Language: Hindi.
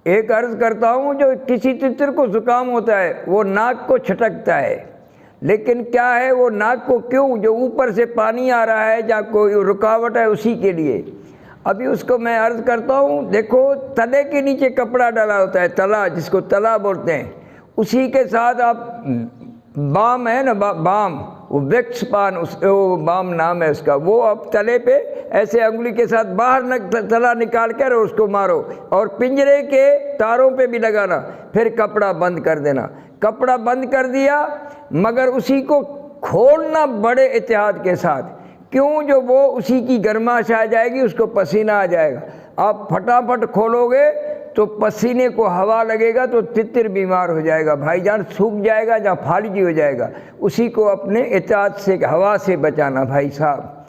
एक अर्ज करता हूँ, जो किसी तितर को जुकाम होता है वो नाक को छटकता है, लेकिन क्या है वो नाक को क्यों, जो ऊपर से पानी आ रहा है या कोई रुकावट है उसी के लिए। अभी उसको मैं अर्ज करता हूँ, देखो तले के नीचे कपड़ा डाला होता है, तला जिसको तला बोलते हैं, उसी के साथ आप बाम है ना, बाम, वो वृक्ष पान, वो बाम नाम है उसका, वो अब तले पे ऐसे अंगुली के साथ बाहर तला निकाल कर उसको मारो और पिंजरे के तारों पे भी लगाना, फिर कपड़ा बंद कर देना। कपड़ा बंद कर दिया, मगर उसी को खोलना बड़े एहतियात के साथ, क्यों, जो वो उसी की गर्माश आ जाएगी, उसको पसीना आ जाएगा। आप फटाफट खोलोगे तो पसीने को हवा लगेगा तो तितर बीमार हो जाएगा भाईजान, सूख जाएगा या फालिजी हो जाएगा। उसी को अपने एहतियात से हवा से बचाना भाई साहब।